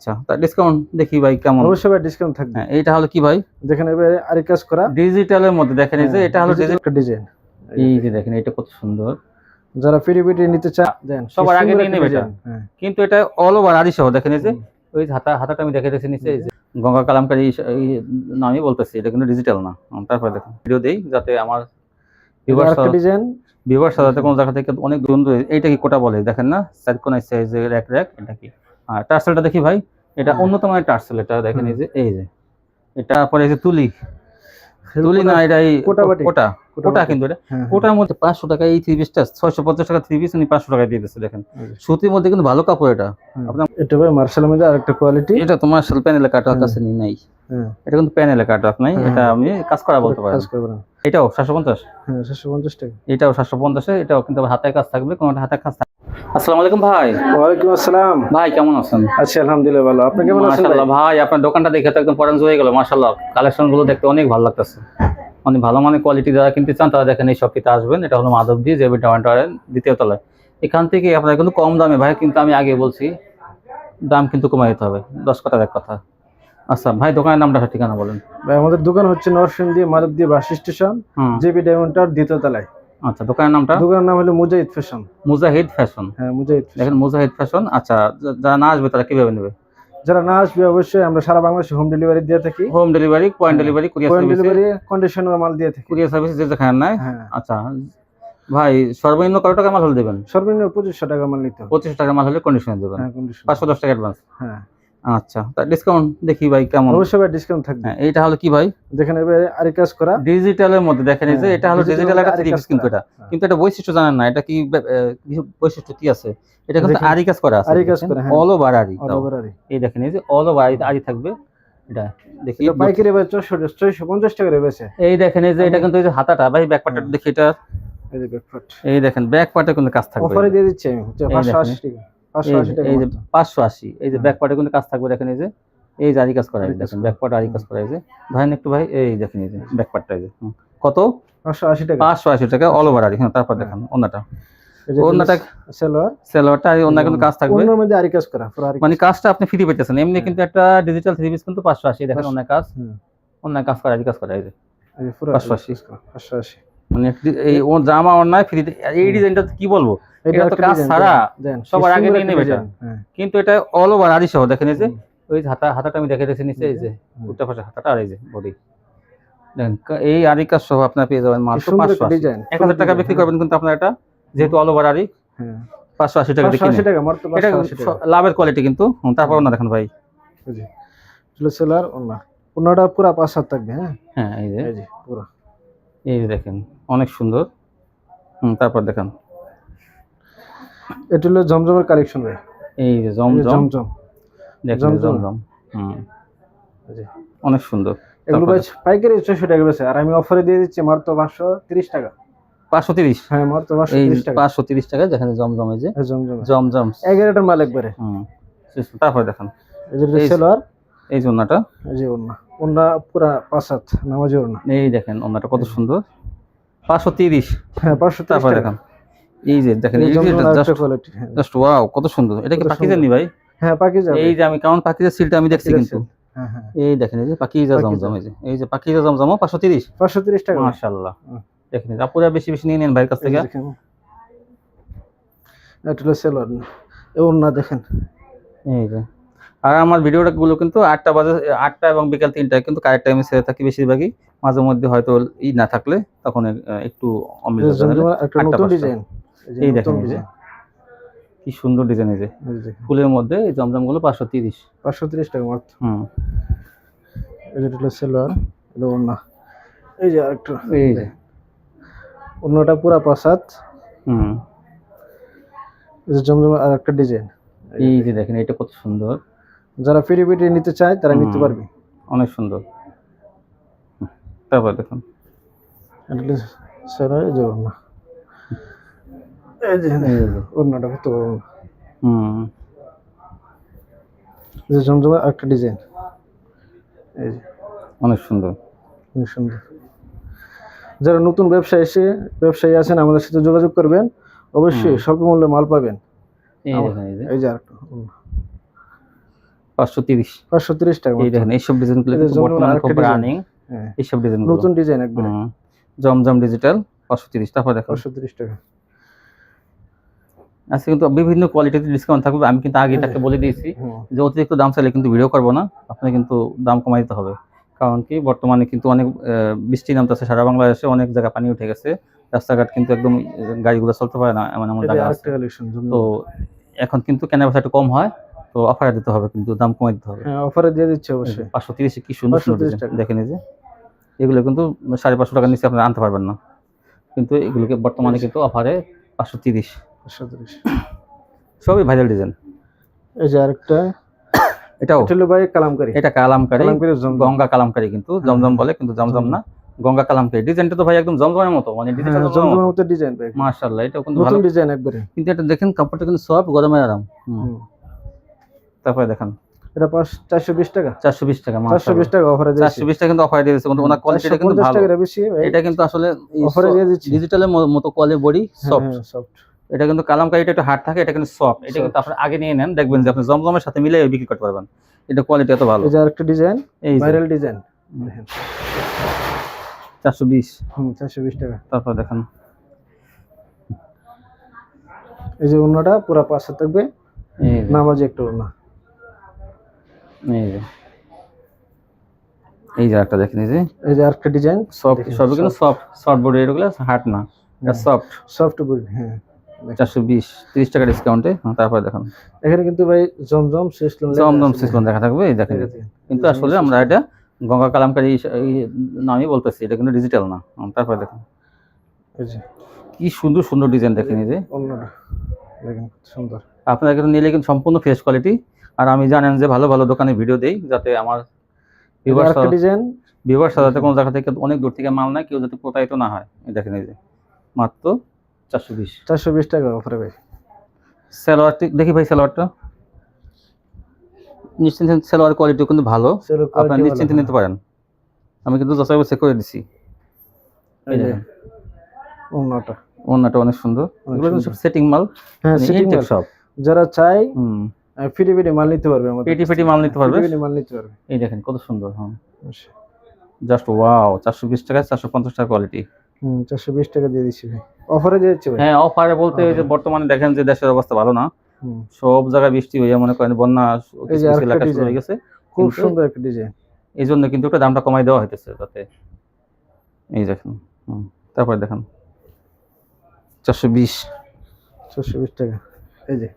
আচ্ছা, তা ডিসকাউন্ট দেখি ভাই কেমন? অবশ্যই ভাই ডিসকাউন্ট থাকবে। হ্যাঁ, এইটা হলো কি ভাই? দেখেন এবারে আরি কাজ করা ডিজিটালের মধ্যে দেখেন এই যে এটা হলো ডিজিটাল ডিজাইন। এই যে দেখেন এটা কত সুন্দর। যারা পিটি নিতে চায় দেন সবার আগে নিয়ে নেবে এটা। হ্যাঁ। কিন্তু এটা অল ওভার আরি সহ দেখেন এই যে ওই হাতাটা আমি দেখাইতেছি নিচে এই যে গঙ্গা কালামকারী এই নামই বলতেছি, এটা কিন্তু ডিজিটাল না। তারপরে দেখেন ভিডিও দেই যাতে আমার ভিউয়ার্স যাতে কোনো জায়গা থেকে অনেক দূর এইটা কি কোটা বলে দেখেন না, সাইড কোনায় সাইজে র‍্যাক এটা কি। আর টার্সেলটা দেখি ভাই, এটা উন্নত মানের টার্সেল। এটা দেখেন এই যে এটা পরে এই যে তুলি না, এটা এই কোটা কিন্তু এটা কোটার মধ্যে 500 টাকা এই থ্রি পিসটা, 650 টাকা থ্রি পিস উনি 500 টাকায় দিয়ে দিচ্ছে। দেখেন সুতির মধ্যে কিন্তু ভালো কাপড় এটা। আপনার এটা ভাই মার্শালের মধ্যে আরেকটা কোয়ালিটি, এটা তো মার্শাল প্যানেলে কাটা কাছে নাই। এটা কিন্তু প্যানেলে কাটা নাই, এটা আমি কাজ করা বলতে পারি। এটাও 750। হ্যাঁ 750 টাকা। এটাও 750, এটাও কিন্তু হাতে কাজ থাকবে, কোনটা হাতে কাজ থাকবে। আসসালামু আলাইকুম ভাই। ওয়ালাইকুম আসসালাম ভাই, কেমন আছেন? আছি আলহামদুলিল্লাহ ভালো। আপনি কেমন আছেন? মাশাআল্লাহ ভাই, আপনার দোকানটা দেখে তো একদম পছন্দ হয়ে গেল। মাশাআল্লাহ, কালেকশন গুলো দেখতে অনেক ভালো লাগতেছে। অনেক ভালো মানের কোয়ালিটি যারা কিনতে চান তারা দেখেন এই শপটিতে আসবেন। এটা হলো মাধবদী জেবি টাওয়ারের দ্বিতীয় তলায়। এখান থেকে আপনারা কিন্তু কম দামে ভাই, কিন্তু আমি আগে বলছি দাম কিন্তু কমাই দিতে হবে, 10 কথার এক কথা। আচ্ছা ভাই, দোকানের নামটা ঠিকানা বলেন ভাই। আমাদের দোকান হচ্ছে Narsingdi Madhabdi bus station, JB diamond tower দ্বিতীয় তলায়। আচ্ছা, দোকানের নামটা? দোকানের নাম হলো মুজাহিদ ফ্যাশন। মুজাহিদ ফ্যাশন। হ্যাঁ মুজাহিদ, দেখেন মুজাহিদ ফ্যাশন। আচ্ছা, যারা না আসবে তারা কিভাবে নেবে? যারা না আসবে অবশ্যই আমরা সারা বাংলাদেশে হোম ডেলিভারি দিয়ে থাকি। Home delivery, point delivery, courier service, conditional মাল দিয়ে থাকি। কুরিয়ার সার্ভিস যে যেখানে নাই। আচ্ছা ভাই, সর্বনিম্ন কত টাকা মাল হলে দেবেন? সর্বনিম্ন 2500 টাকা মাল নিতে হবে। 2500 টাকা মাল হলে কন্ডিশনে দেবেন। হ্যাঁ কন্ডিশন, 510 টাকা অ্যাডভান্স। হ্যাঁ আচ্ছা, তা ডিসকাউন্ট দেখি ভাই কেমন? অবশ্যই ভাই ডিসকাউন্ট থাকবে। হ্যাঁ, এইটা হলো কি ভাই? দেখেন এবারে আরি কাজ করা ডিজিটালের মধ্যে দেখেন এই যে এটা হলো ডিজিটাল একটা থ্রি পিস। কিন্তু এটা কিন্তু এটা বৈশিষ্ট্য জানেন না, এটা কি বৈশিষ্ট্য কি আছে? এটা কিন্তু আরি কাজ করা আছে, আরি কাজ করা, অল ওভার আরি। অল ওভার আরি। এই দেখেন এই যে অল ওভার আরি থাকবে। এটা দেখি এটা পাইকারি ভাই 450 টাকা রেবেছে। এই দেখেন এই যে এটা কিন্তু এই যে হাতাটা ভাই, ব্যাক পার্টটা দেখি এটা। এই যে ব্যাক পার্ট, এই দেখেন ব্যাক পার্টে কিন্তু কাজ থাকবে। অফারে দিয়ে দিচ্ছি আমি 580 টাকা। 580 টাকা, এই যে 580। এই যে ব্যাক পার্টে কিন্তু কাজ থাকবে। দেখেন এই যে এই যে আরি কাজ করা, দেখেন ব্যাক পার্ট আরি কাজ করা। এই যে ধরেন একটু ভাই, এই দেখেন এই যে ব্যাক পার্টটা এই যে কত? 580 টাকা। 580 টাকা অল ওভার আরি। হ্যাঁ, তারপর দেখেন ওন্নাটা, ওন্নাটা সেলোয়ারটা আর ওন্না কিন্তু কাজ থাকবে। ওন্নার মধ্যে আরি কাজ করা, পুরো আরি মানে কাজটা আপনি ফ্রি পেতেছেন। এমনি কিন্তু একটা ডিজিটাল থ্রি পিস কিন্তু 580। দেখেন ওন্না কাজ, ওন্না কাজ করা, আরি কাজ করা। এই যে পুরো 580 মানে এই ও জামা ওন্নায় ফ্রি। এই ডিজাইনটা কি বলবো, এটা তো কাজ ছাড়া সবার আগে নিয়ে নেবে এটা। কিন্তু এটা অল ওভার আরি সহ দেখেন এই যে ওই হাতাটা আমি দেখাইতেছি নিচে, এই যে উল্টা পাশে হাতাটা আর এই যে বডি। দেখেন এই আরি কাজ সহ আপনারা পেয়ে যাবেন মাত্র 580। 1000 টাকা বিক্রি করবেন কিন্তু আপনারা এটা, যেহেতু অল ওভার আরি। 580 টাকা দিয়ে কিনে, এটা লাভের কোয়ালিটি কিন্তু। তারপর ওন্না দেখেন ভাই, এই যে সেলার ওন্নাটা পুরো 5-7 থাকবে। হ্যাঁ এই যে পুরো এই যে দেখেন অনেক সুন্দর। তারপর দেখেন এটা হলো জমজমের কালেকশন ভাই। এই যে জমজম দেখেন, জমজম অনেক সুন্দর। এগুলো ভাই পাইকারি 600 টাকা বেচে, আর আমি অফারে দিয়ে দিচ্ছি মাত্র 530 টাকা। 530? হ্যাঁ মাত্র 530 টাকা। 530 টাকা দেখেন জমজম। এই যে জমজম 11টার মাল একবারে। তারপর দেখেন এই যে সেলার, এই যে ওন্নাটা, এই যে ওন্না পুরো 5-7 নামাজি ওন্না। এই দেখেন ওন্নাটা কত সুন্দর। 530। হ্যাঁ 530। তারপর দেখেন এই যে দেখেন এই যে জাস্ট ওয়াও, কত সুন্দর। এটা কি পাকিজা নি ভাই? হ্যাঁ পাকিজা। এই যে আমি কাউন্ট পাকিজা সিলটা আমি দেখছি কিন্তু। এই দেখেন এই যে পাকিজা জমজম, এই যে পাকিজা জমজম 530 টাকা। মাশাআল্লাহ, দেখেন আপুরা বেশি বেশি নিয়ে নেন ভাইয়ের কাছ থেকে। এটা হলো সেলার, ওন্না দেখেন এই যে। আর আমার ভিডিওটা গুলো কিন্তু 8টা বাজে, 8টা এবং বিকাল 3টায় কিন্তু কারেক্ট টাইমে ছেড়ে থাকি বেশিরভাগই। মাঝে মধ্যে হয়তো না থাকলে তখন একটু অমিল ডিজাইন। এই দেখেন এই যে কি সুন্দর ডিজাইন। এই যে ফুলের মধ্যে এই জমজম গুলো 530 টাকা মাত্র। এই যে হলো সেলার, এটা ওন্না। এই যে আরেকটা, এই যে ওন্নাটা পুরো 5-7। এই যে জমজম আরেকটা ডিজাইন। এই যে দেখেন এটা কত সুন্দর। যারা পিটি নিতে চায় তারা নিতে পারবে, অনেক সুন্দর। তারপর দেখুন এটা সেলার, এই যে ওন্না, এই যে ওন্নাটা কত বড়। এই যে জমজম আরেকটা ডিজাইন। এই যে অনেক সুন্দর, অনেক সুন্দর। যারা নতুন ব্যবসায়ী আছেন আমাদের সাথে যোগাযোগ করবেন, অবশ্যই স্বল্প মূল্যে মাল পাবেন। এই যে আরেকটা 530 530 টাকা এই দেখেন এইসব ডিজাইনগুলো কিন্তু বর্তমানে খুব রানিং এইসব ডিজাইন নতুন ডিজাইন একবার জমজম ডিজিটাল 530 টাকা দেখো 530 টাকা আজকে কিন্তু বিভিন্ন কোয়ালিটিতে ডিসকাউন্ট থাকবে আমি কিন্তু আগে তাকে বলে দিয়েছি যে অতিরিক্ত দাম চাইলে কিন্তু ভিডিও করবো না আপনাকে কিন্তু দাম কমাই দিতে হবে কারণ কি বর্তমানে কিন্তু অনেক বৃষ্টি নামতেছে সারা বাংলাদেশে অনেক জায়গা পানি উঠে গেছে রাস্তাঘাট কিন্তু একদম গাড়িগুলো চলতে পারে না এমন এমন জায়গা আছে তো এখন কিন্তু কেনাবেচা একটু কম হয় তো অফারে দিতে হবে কিন্তু দাম কমাই দিতে হবে হ্যাঁ অফারে দিয়ে দিচ্ছে অবশ্যই 530 কি সুন্দর সুন্দর দেখেন এই যে এগুলো কিন্তু 550 টাকার নিচে আপনি আনতে পারবেন না কিন্তু এগুলোকে বর্তমানে কিন্তু অফারে 530 সবই ভাইরাল ডিজাইন এই যে আরেকটা এটাও এটা হলো ভাই কালামকারী এটা কালামকারী গঙ্গা কালামকারী কিন্তু জমজম বলে কিন্তু জমজম না গঙ্গা কালামকারী ডিজাইনটা তো ভাই একদম জমজমের মতো মানে ডিজিটাল জমজমের মতো ডিজাইন ভাই মাশাআল্লাহ এটা কিন্তু ভালো ডিজাইন একবারে কিন্তু এটা দেখেন কাপড়টা কিন্তু সফট গরমের আরাম তারপরে দেখেন এটা 420 টাকা 420 টাকা 420 টাকা অফারে দিয়েছে 420 টাকা কিন্তু অফারে দিয়েছে কিন্তু ওনার কোয়ালিটিটা কিন্তু ভালো এটা কিন্তু আসলে অফারে দিয়ে দিচ্ছে ডিজিটালের মতো কোয়ালিটি বডি সফট এটা কিন্তু কালামকারীটা একটু হার্ড থাকে এটা কিন্তু সফট এটা কিন্তু আপনি আগে নিয়ে নেন দেখবেন যে আপনি জমজমের সাথে মিলিয়ে বিক্রি করতে পারবেন এটা কোয়ালিটি এত ভালো এই যে আরেকটা ডিজাইন ভাইরাল ডিজাইন দেখেন 420 420 টাকা তারপর দেখেন এই যে ওন্নাটা পুরো পাশে থাকবে নামাজি একটা ওন্না এই যে একটা দেখেন এই যে আরেকটা ডিজাইন সফট সবই কিন্তু সফট বডি এগুলো হার্ড না এটা সফট বডি হ্যাঁ 420 30 টাকা ডিসকাউন্টে তারপর দেখেন এখানে কিন্তু ভাই জমজম সিস্টেম দেখা থাকবে এই দেখেন কিন্তু আসলে আমরা এটা গঙ্গা কালামকারী নামই বলতেছি এটা কিন্তু ডিজিটাল না তারপর দেখেন এই যে কি সুন্দর সুন্দর ডিজাইন দেখেন এই যে অন্যটা দেখেন সুন্দর আপনারা কিন্তু নিলে কিন্তু সম্পূর্ণ ফ্রেশ কোয়ালিটি আর আমি জানেন যে ভালো ভালো দোকানে ভিডিও দেই যাতে আমার ভিউয়ার্স যাতে কোনো জায়গা থেকে অনেক দূর থেকে মাল না কেউ যাতে প্রতারিত না হয় এই দেখেন এই যে মাত্র 420 টাকা অফারে ভাই সালোয়ার দেখি ভাই সালোয়ারটা নিশ্চিন্তে সালোয়ার কোয়ালিটি কিন্তু ভালো আপনারা নিশ্চিন্তে নিতে পারেন আমি কিন্তু যাচাই বাছাই করে দিছি এই যে ওন্নাটা অনেক সুন্দর এগুলো কিন্তু সব সেটিং মাল হ্যাঁ সেটিং সব যারা চাই ফিটি মাল নিতে পারবে আমাদের ফিটি মাল নিতে পারবে এই দেখেন কত সুন্দর হ্যাঁ জাস্ট ওয়াও 420 টাকা 450 টাকা কোয়ালিটি 420 টাকা দিয়ে দিছি ভাই অফারে দিয়েছে ভাই হ্যাঁ অফারে বলতে এই যে বর্তমানে দেখেন যে দেশের অবস্থা ভালো না সব জায়গায় বৃষ্টি হয়ে মনে করেন বন্যা কিছু এলাকা শুরু হয়ে গেছে খুব সুন্দর একটা ডিজাইন এইজন্য কিন্তু একটা দামটা কমাই দেওয়া হইতেছে যাতে এই দেখেন তারপর দেখেন 420 টাকা এই যে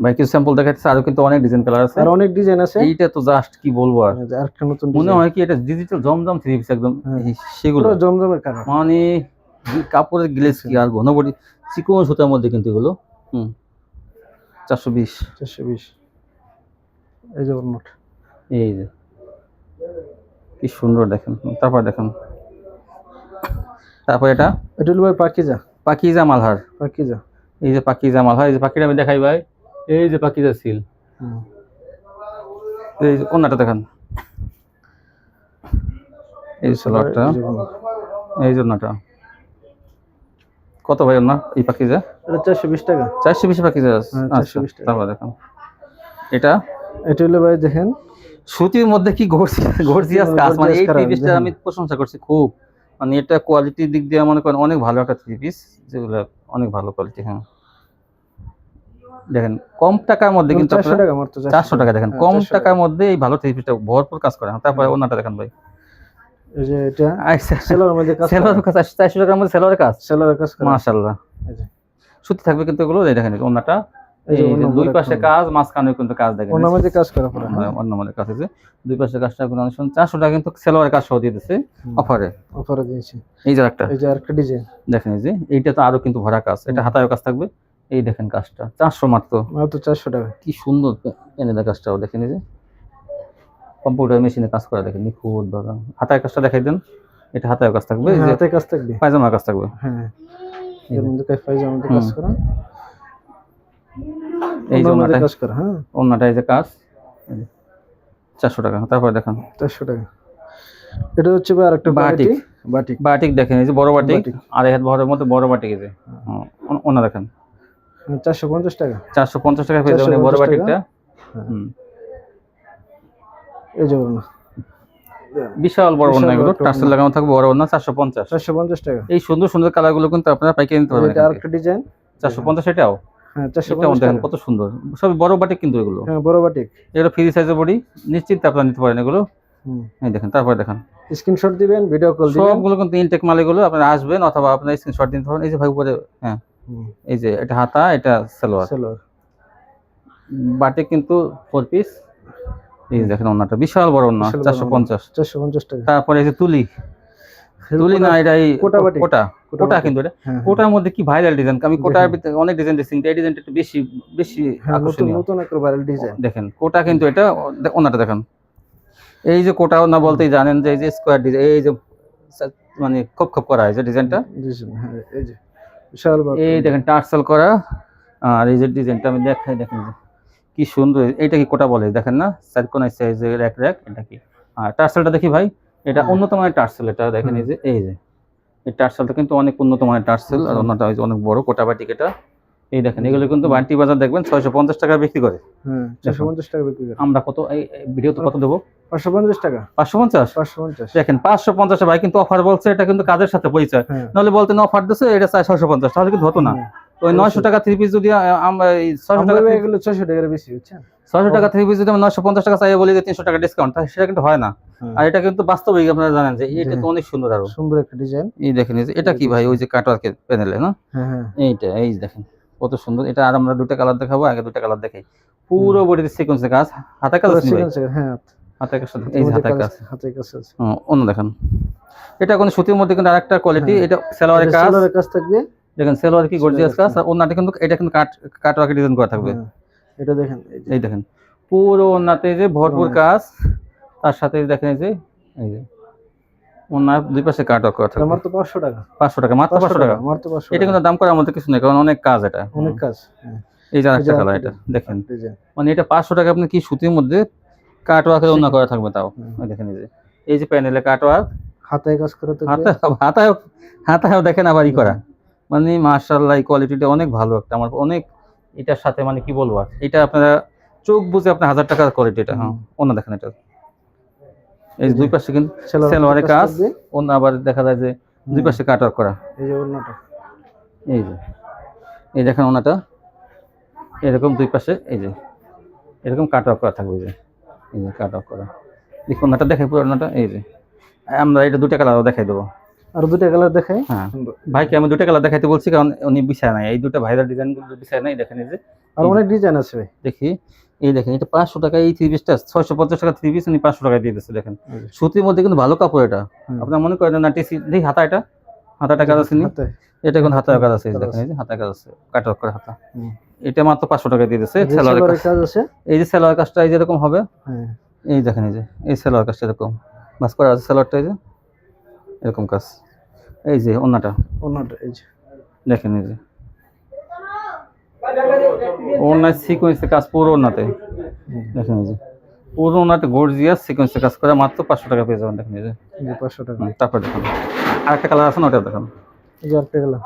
ভাই কিছু স্যাম্পল দেখাচ্ছে আরো কিন্তু অনেক ডিজাইন কালার আছে আর অনেক ডিজাইন আছে এইটা তো জাস্ট কি বলবো আর আরেকটা নতুন মনে হয় কি এটা ডিজিটাল জমজম থ্রি পিস একদম সেগুলো পুরো জমজমের কালার মানে কাপড়ের গ্লেজ কি আর ঘন বডি চিকন সুতার মধ্যে কিন্তু এগুলো 420 এই যে নোট এই যে কি সুন্দর দেখেন তারপর দেখেন তারপর এটা হলো ভাই পাকিজা মালহার এই যে পাকিজা মালহার এই যে পাখিটা আমি দেখাই ভাই এই যে পাকিজা সিল এই যে ওন্নাটা দেখেন এই সালোয়ারটা এই জন্যটা কত ভাই ওন্না এই পাকিজা এটা 420 টাকা 420 পাকিজা আচ্ছা তারপর দেখেন এটা হলো ভাই দেখেন সুতির মধ্যে কি গর্জিয়াস কাজ মানে এই থ্রি পিসটা আমি প্রশংসা করছি খুব মানে এটা কোয়ালিটির দিক দিয়ে মনে করেন অনেক ভালো একটা থ্রি পিস যেগুলো অনেক ভালো কোয়ালিটি হ্যাঁ দেখেন কম টাকার মধ্যে কিন্তু 400 টাকা দেখেন কম টাকার মধ্যে এই ভালো থ্রি পিসটা ভরপুর কাজ করে তারপরে ওন্নাটা দেখেন ভাই এই যে এটা সেলোয়ারের মধ্যে কাজ 400 টাকার মধ্যে সেলোয়ারের কাজ করে মাশাআল্লাহ এই যে সুতি থাকবে কিন্তু এগুলো দেখেন ওন্নাটা এই যে দুই পাশে কাজ মাঝখানে কিন্তু কাজ দেখেন ওন্নার মধ্যে কাজ করা পুরো ওন্নার মধ্যে কাজ আছে দুই পাশে কাজটা কোনো 400 টাকা কিন্তু সেলোয়ারের কাজ সহ দিয়ে দিয়েছে অফারে দিয়েছে এই যে আরেকটা ডিজাইন দেখেন এই যে এইটা তো আরো কিন্তু ভরা কাজ এটা হাতায়ও কাজ থাকবে এই দেখেন কাজটা 400 মাত্র 400 টাকা কি সুন্দর এনে কাজটাও দেখেন এই যে কম্পিউটার মেশিনে কাজ করা দেখেন নিখুঁত ভাবে হাতায় কাজটা দেখাই দেন এটা হাতায়ও কাজ থাকবে এই যে হাতায় কাজ থাকবে পায়জামা কাজ থাকবে হ্যাঁ এর মধ্যে পায়জামা কাজ করা এই জন্যটা কাজ করা হ্যাঁ ওন্নাটা এই যে কাজ 400 টাকা তারপর দেখেন 400 টাকা এটা হচ্ছে ভাই আরেকটা বাটিক দেখেন এই যে বড় বাটিক আর এই হাত বড়ের মধ্যে বড় বাটিক এই যে ওন্না দেখেন 450 টাকা পেয়ে যাবেন বড় বাটিকটা হুম। এই যে ওড়না বিশাল বড় ওড়না, এগুলো বড় একটা টার্সেল লাগানো থাকবে, বড় ওড়না 450। 450 টাকা। এই সুন্দর সুন্দর কালার গুলো কিন্তু আপনারা পাইকারি নিতে পারবেন। এটা আরেকটা ডিজাইন 450 এটাও। হ্যাঁ এটাও 450 দেখেন টাকা। কত সুন্দর, সব বড় বাটিক কিন্তু এগুলো। হ্যাঁ বড় বাটিক, এগুলো ফ্রি সাইজের বডি, নিশ্চিন্তে আপনারা নিতে পারেন এগুলো। হুম। এই দেখেন, তারপরে দেখেন স্ক্রিনশট দিবেন, ভিডিও কল দিবেন। সবগুলো কিন্তু ইনটেক মাল এগুলো, আপনারা আসবেন অথবা আপনারা স্ক্রিনশট দিতে পারেন। এই যে ভাই উপরে, হ্যাঁ হুম। এই যে এটা হাতা, এটা সালোয়ার। সালোয়ার বাটিক কিন্তু 4 পিস। এই যে দেখেন ওন্নাটা বিশাল বড় ওন্না, 450। 450 টাকা। তারপরে এই যে তুলি না, এটা এই কোটা বাটিক। কোটা কিন্তু এটা হ্যাঁ, কোটার মধ্যে কি ভাইরাল ডিজাইন। আমি কোটার ভিতরে অনেক ডিজাইন দেখছি, এই ডিজাইনটা একটু বেশি হ্যাঁ, নতুন আকর্ষণীয়। নতুন একটা ভাইরাল ডিজাইন। দেখেন কোটা কিন্তু এটা ওন্নাটা দেখেন। এই যে কোটা ওন্না বলতেই জানেন যে এই যে স্কোয়ার ডিজাইন, এই যে মানে খোপ খোপ করা এই যে ডিজাইনটা, হ্যাঁ এই যে বিশাল বড়। এই দেখেন টার্সেল করা। আর এই যে ডিজাইনটা আমি দেখাই, দেখেন যে কি সুন্দর। এইটা কি কোটা বলে দেখেন না, সাইড সাইজের র্যাক র্যাক, এটা কি। আর টার্সেলটা দেখি ভাই, এটা উন্নত মানের টার্সেল। এটা দেখেন এই যে এই টার্সেলটা কিন্তু অনেক উন্নত মানের টার্সেল। আর অন্যটা অনেক বড় কোটা বাটিক। এটা এই দেখেন, এগুলো কিন্তু বান্টি বাজার দেখবেন 650 টাকা বিক্রি করে। হ্যাঁ 450 টাকা বিক্রি করে। আমরা কত এই ভিডিওতে কত দেবো? 550 টাকা। 550। 550 দেখেন 550 ভাই কিন্তু অফার বলছে, এটা কিন্তু কাজের সাথে পরিচয়। হ্যাঁ। নাহলে বলতেন অফার দিচ্ছে এটা 650, তাহলে কিন্তু হতো না। ওই 900 টাকা 3 পিস যদি আমরা এই 600 টাকা, এগুলো 600 টাকার বেশি হচ্ছে। 600 টাকা 3 পিস যদি আমরা 950 টাকা চাই বলি যে 300 টাকা ডিসকাউন্ট, তাহলে সেটা কিন্তু হয় না। আর এটা কিন্তু বাস্তবিক, আপনারা জানেন যে এটা তো অনেক সুন্দর, আরো সুন্দর একটা ডিজাইন। এই দেখেন, এই যে এটা কি ভাই, ওই যে কাটওয়ার্কের প্যানেলে না, হ্যাঁ হ্যাঁ এইটা এই যে দেখেন কত সুন্দর। এটা আর আমরা দুটো কালার দেখাবো, আগে দুটো কালার দেখাই। পুরো বডিতে সিকোয়েন্সের কাজ, হাতে কাজ আছে ভাই, হ্যাঁ হাতে কাজ, এই যে হাতে কাজ, হাতে কাজ আছে। অন্য দেখেন এটা কোন সুতির মধ্যে কিন্তু আরেকটা কোয়ালিটি। এটা সালোয়ারের কাজ থাকবে, দেখেন সালোয়ার কি গর্জিয়াস কাজ। আর ওন্নাটা কিন্তু এটা কিন্তু কাটওয়ার্কের ডিজাইন করা থাকবে। এটা দেখেন, এই দেখেন পুরো ওন্নাতে যে ভরপুর কাজ, তার সাথে দেখেন এই যে ওন্নার দুই পাশে কাটওয়ার্ক করা থাকবে। মাত্র 500 টাকা। 500 টাকা, মাত্র 500 টাকা। মাত্র 500। এটা কিন্তু দাম করার মতো কিছু নেই, কারণ অনেক কাজ, এটা অনেক কাজ। এই যে আরেকটা কালার, এটা দেখেন, মানে এটা 500 টাকা আপনি কি সুতির মধ্যে কাটওয়ার্কের ওন্না করা থাকবে। তাও দেখেন এই যে প্যানেলে কাটওয়ার্ক, হাতায় কাজ করা থাকবে, হাতায়ও দেখেন আবার ই করা। মানে মাশাআল্লাহ, এই কোয়ালিটিটা অনেক ভালো একটা, আমার অনেক এটার সাথে মানে কি বলবো আর, এটা আপনারা চোখ বুঝে আপনার 1000 টাকার কোয়ালিটি এটা। হ্যাঁ অন্য দেখেন এটা, এই দুই পাশে কিন্তু সালোয়ারের কাজ, অন্য আবার দেখা যায় যে দুই পাশে কাটওয়ার্ক করা। এই যে ওন্নাটা, এই দেখেন ওন্নাটা এরকম দুই পাশে এই যে এরকম কাটওয়ার্ক করা থাকবে। এই যে কাটওয়ার্ক করা, দেখুন ওন্নাটা দেখাই পুরো ওন্নাটা। এই যে আমরা এটা দুটো কালার দেখাই দেবো। আর দুটো কালার দেখাই। হ্যাঁ ভাইকে আমি দুটো কালার দেখাইতে বলছি, কারণ উনি বিছায় নাই, এই দুটো ভাইরাল ডিজাইন গুলো বিছায় নাই। দেখেন এই যে আর অনেক ডিজাইন আছে ভাই, দেখি এই দেখেন, এটা 500 টাকা। এই 3 পিসটা 650 টাকা 3 পিস উনি 500 টাকায় দিয়ে দিচ্ছে। দেখেন সুতির মধ্যে কিন্তু ভালো কাপড়। এটা আপনারা মনে করেন না টিসি দেখি, হাতাটা কাজ আছে নি, এটা কোন হাতার কাজ আছে। দেখেন এই যে হাতার কাজ আছে, কাটওয়ার্ক করে হাতা। এটা মাত্র 500 টাকা দিয়ে দিচ্ছে। সালোয়ারের কাজ আছে, এই যে সালোয়ার কাজটা এই যে এরকম হবে। এই দেখেন এই যে এই সালোয়ার কাজটা এরকম বাস করা আছে, সালোয়ারটা এই যে এরকম কাজ। এই যে ওন্নাটা এই যে দেখেন, এই যে ওন্নার সিকোয়েন্সের কাজ পুরো ওন্নাতে। দেখেন এই যে পুরো ওন্নাতে গর্জিয়াস সিকোয়েন্সের কাজ করে, মাত্র 500 টাকা পেয়ে যাবেন। দেখেন এই যে 500 টাকা। তারপর দেখুন আরেকটা কালার আছে না, ওটা দেখুন। এই যে আরেকটা কালার,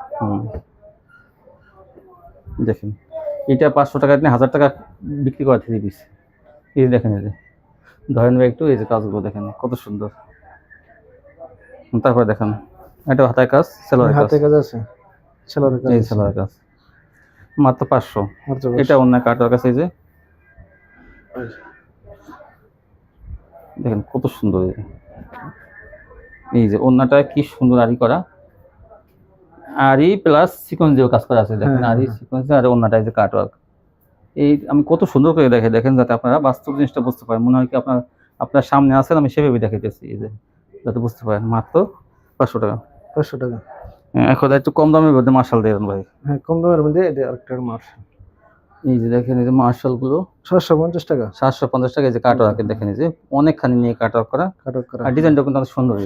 দেখেন এটা 500 টাকা আপনি 1000 টাকা বিক্রি করে 3 পিস। এই যে দেখেন, এই যে ধরেন একটু, এই যে কাজগুলো দেখেন কত সুন্দর। তারপর দেখেন এটা হাতায় কাজ, সালোয়ারের কাজ, হাতে কাজ আছে, সালোয়ারের কাজ, এই সালোয়ারের কাজ মাত্র 500। এটা অন্য কাটওয়ার্ক আছে, এই যে দেখেন কত সুন্দর। এই যে ওন্নাটা কি সুন্দর আরি করা, আরি প্লাস সিকোয়েন্স দিয়ে কাজ করা আছে। দেখেন আরি সিকোয়েন্স আর ওন্নাটা এই যে কাটওয়ার্ক। এই আমি কত সুন্দর করে দেখেন, যাতে আপনারা বাস্তব জিনিসটা বুঝতে পারেন। মনে হয় কি আপনার সামনে আছেন, আমি সেভাবে দেখাইতেছি, এই যে যাতে বুঝতে পারেন। মাত্র 500 টাকা। 500 টাকা। এখন একটু কম দামের মধ্যে মার্শাল দেবেন ভাই। হ্যাঁ কম দামের মধ্যে এটা আরেকটা মার্শাল। এই যে দেখেন এই যে মার্শাল গুলো 750 টাকা। 750 টাকা। এই যে কাটওয়ার্ক দেখেন, এই যে অনেকখানি নিয়ে কাটওয়ার্ক করা, আর ডিজাইনটা কিন্তু অনেক সুন্দর।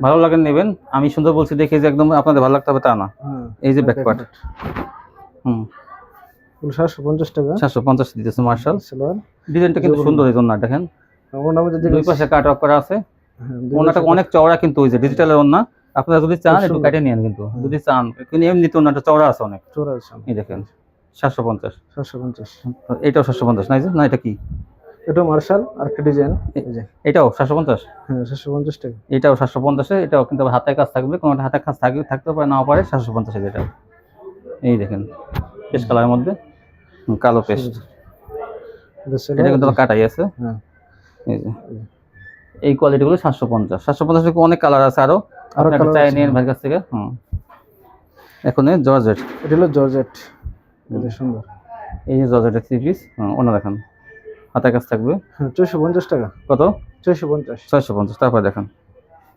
ভালো লাগে নেবেন, আমি সুন্দর বলছি দেখে যে একদম আপনাদের ভালো লাগতে হবে তা না। এই যে ব্যাক পার্ট 750 টাকা। 750 দিতেছে মার্শাল। সালোয়ার ডিজাইনটা কিন্তু সুন্দর, এই জন্য দেখেন ওনার মধ্যে দুই পাশে কাটওয়ার্ক করা আছে। ওনাটা অনেক চওড়া কিন্তু, ওই যে ডিজিটালের ওন্না, আপনারা যদি চান একটু কেটে নিয়েন, কিন্তু যদি চান কিন্তু এমনিতে ওন্নাটা চওড়া আছে, অনেক চওড়া আছে। এই দেখেন 750। 750। এটাও 750 না? না এটা কি? এটা মার্শাল আর একটা ডিজাইন, এই যে এটাও 750। হ্যাঁ 750 টাকা। এটাও 750, এটাও কিন্তু হাতে কাজ থাকবে, কোনোটা হাতে কাজ থাকতে পারে, নাও পারে। 750 এটা। এই দেখেন পেস্ট কালারের মধ্যে কালো পেস্ট, এটা কিন্তু কাটাই আছে। হ্যাঁ এই যে এই কোয়ালিটিগুলো 750। 750 অনেক কালার আছে, আরো আপনারা চাই নিন ভাইয়ের কাছ থেকে। এখন জর্জেট, এটা হলো জর্জেট, এটা সুন্দর। এই যে জর্জেটের 3 পিস, ওনা দেখেন হাতে কাজ থাকবে। হ্যাঁ 450 টাকা। কত? 450। 650। তারপর দেখেন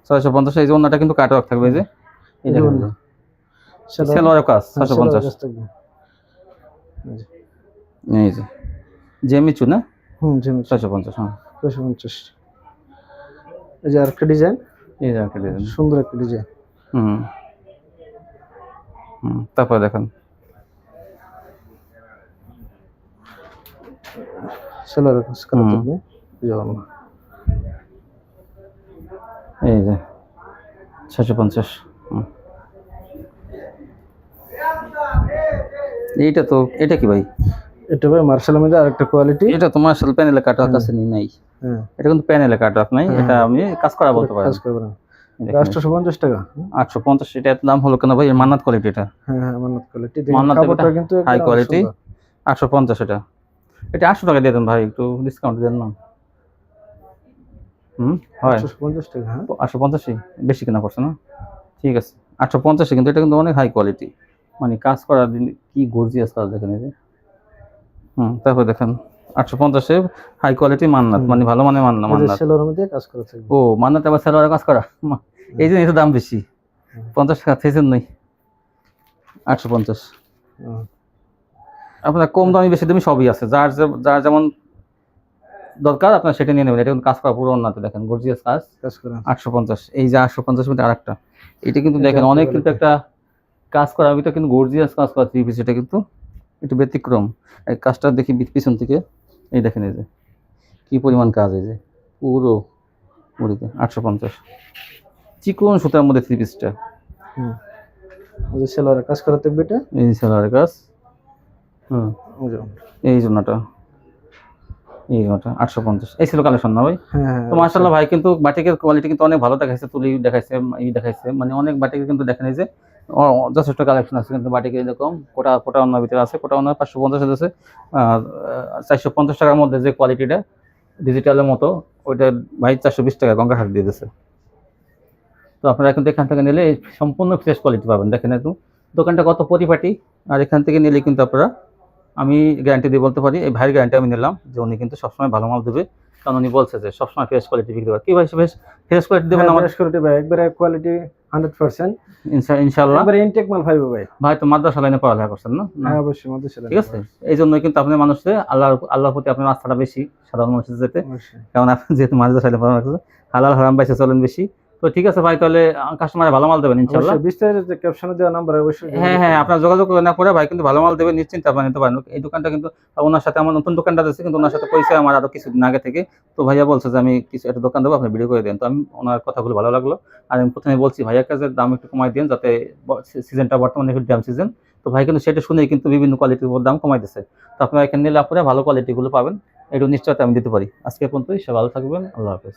650। এই যে ওনাটা কিন্তু কাটওয়ার্ক থাকবে, এই যে এই দেখেন সেলোয়ারের কাজ 650। এই যে জেমিচু না? জেমিচু 650। 650। এই যে আরেকটা ডিজাইন, এই যে একটা ডিজাইন, সুন্দর একটা ডিজাইন। তারপর দেখেন সেলোয়ারের কাজ করা থাকবে। এই যে 650। এইটা তো, এটা কি ভাই? এটা ভাই মার্শালের মধ্যে আরেকটা কোয়ালিটি। এটা তো মার্শাল প্যানেলে কাটওয়ার্ক আছে নি? নাই। হ্যাঁ এটা কিন্তু প্যানেলে কাটওয়ার্ক নাই, এটা আমি কাজ করা বলতে পারি। কাজ করবে না। 850 টাকা। 850। এটা দাম হলো কেন ভাই? মান্নাত কোয়ালিটি এটা। হ্যাঁ মান্নাত কোয়ালিটি। কাপড়টা কিন্তু হাই কোয়ালিটি। 850 এটা। এটা 800 টাকা দিয়ে দেন ভাই, একটু ডিসকাউন্ট দেন না। হয় 850 টাকা। হ্যাঁ 850 বেশি কেনা পড়ছে না? ঠিক আছে 850, কিন্তু এটা কিন্তু অনেক হাই কোয়ালিটি, মানে কাজ করা কি গর্জিয়াস কাজ দেখেন এই যে। তারপর দেখেন 850 হাই কোয়ালিটি মান্নাত, মানে ভালো মানে মান্নাত। সেলোয়ারের মধ্যে কাজ করা থাকবে। ও মান্নাত আবার সেলোয়ারে কাজ করা, এই যে এটা দাম বেশি। 50 টাকা থেছেন নাই? 850। আপনার কম দামি বেশি দামি সবই আছে, যার যেমন দরকার আপনার সেটা নিয়ে নেবেন। এটা কিন্তু কাজ করা পুরো উন্নত, দেখেন গর্জিয়াস কাজ করা। 850। এই যে 850 মধ্যে আরেকটা, এটা কিন্তু দেখেন অনেক কিন্তু একটা কাজ করার ভিতরে কিন্তু গর্জিয়াস কাজ করা 3 পিস। এটা কিন্তু একটু ব্যতিক্রম। এই কাজটা দেখি পিছন থেকে, এই দেখেন এই যে কি পরিমাণ কাজ, এই যে পুরো মুড়িতে। 850 চিকন সুতার মধ্যে 3 পিসটা। এই যে সেলোয়ারের কাজ করা থাকবে এটা। এই সেলোয়ারের কাজ। এই জন্যটা 850। এই ছিল কালেকশন না ভাই? তো মাশাআল্লাহ ভাই, কিন্তু বাটিকের কোয়ালিটি কিন্তু অনেক ভালো দেখাইছে, তুলি দেখাইছে, দেখাইছে, মানে অনেক বাটিকের কিন্তু দেখেন এই যে যথেষ্ট কালেকশন আছে কিন্তু বাটিকের। এরকম কোটা অন্য ভিতরে আছে, কোটা অন্য 550 আছে। 450 টাকার মধ্যে যে কোয়ালিটিটা ডিজিটালের মতো, ওইটা ভাই 420 টাকা গঙ্গা হাট দিয়ে দিয়েছে। তো আপনারা কিন্তু এখান থেকে নিলে সম্পূর্ণ ফ্রেশ কোয়ালিটি পাবেন। দেখেন একটু দোকানটা কত পরিপাটি, আর এখান থেকে নিলে কিন্তু আপনারা, আমি গ্যারান্টি দিয়ে বলতে পারি, এই ভাইয়ের গ্যারান্টি আমি নিলাম যে উনি কিন্তু সবসময় ভালো মাল দেবে, কারণ উনি বলছে যে সবসময় ফ্রেশ কোয়ালিটি বিক্রি করে। কি ভাই ফ্রেশ কোয়ালিটি দেবেন? ফ্রেশ কোয়ালিটি ভাই, একবারে কোয়ালিটি 100%। ইনশাআল্লাহ একবারে ইনটেক মাল পাইবো ভাই। ভাই তো মাদ্রাসা লাইনে পড়ালেখা করছেন না? হ্যাঁ অবশ্যই মাদ্রাসা লাইনে। ঠিক আছে, এই জন্যই কিন্তু আপনি মানুষের আল্লাহর প্রতি আপনার আস্থাটা বেশি সাধারণ মানুষের যেতে, কারণ আপনি যেহেতু মাদ্রাসা লাইনে পড়ালেখা করছেন, হালাল হারাম বাইসে চলেন বেশি। তো ঠিক আছে ভাই, তাহলে কাস্টমারে ভালো মাল দেবেন ইনশাআল্লাহ। বিস্তারিত ক্যাপশনে দেওয়া নাম্বার অবশ্যই। হ্যাঁ আপনার যোগাযোগ না করে ভাই কিন্তু ভালো মাল দেবেন, নিশ্চিন্তে আপনি নিতে পারেন। এই দোকানটা কিন্তু ওনার সাথে আমার নতুন দোকানটা আছে, কিন্তু ওনার সাথে পরিচয় আমার আরো কিছুদিন আগে থেকে। তো ভাইয়া বলছে যে আমি কিছু একটা দোকান দেবো, আপনি ভিডিও করে দেন। তো আমি ওনার কথাগুলো ভালো লাগলো, আর আমি প্রথমে বলছি ভাইয়ার কাছে দাম একটু কমাই দেন, যাতে সিজনটা বর্তমানে একটু ড্যাম সিজন। তো ভাই কিন্তু সেটা শুনেই কিন্তু বিভিন্ন কোয়ালিটির উপর দাম কমাই দিচ্ছে। তো আপনারা এখানে নিলে আপনারা ভালো কোয়ালিটিগুলো পাবেন, একটু নিশ্চয়তা আমি দিতে পারি। আজকে পর্যন্তই, সে ভালো থাকবেন, আল্লাহ হাফেজ।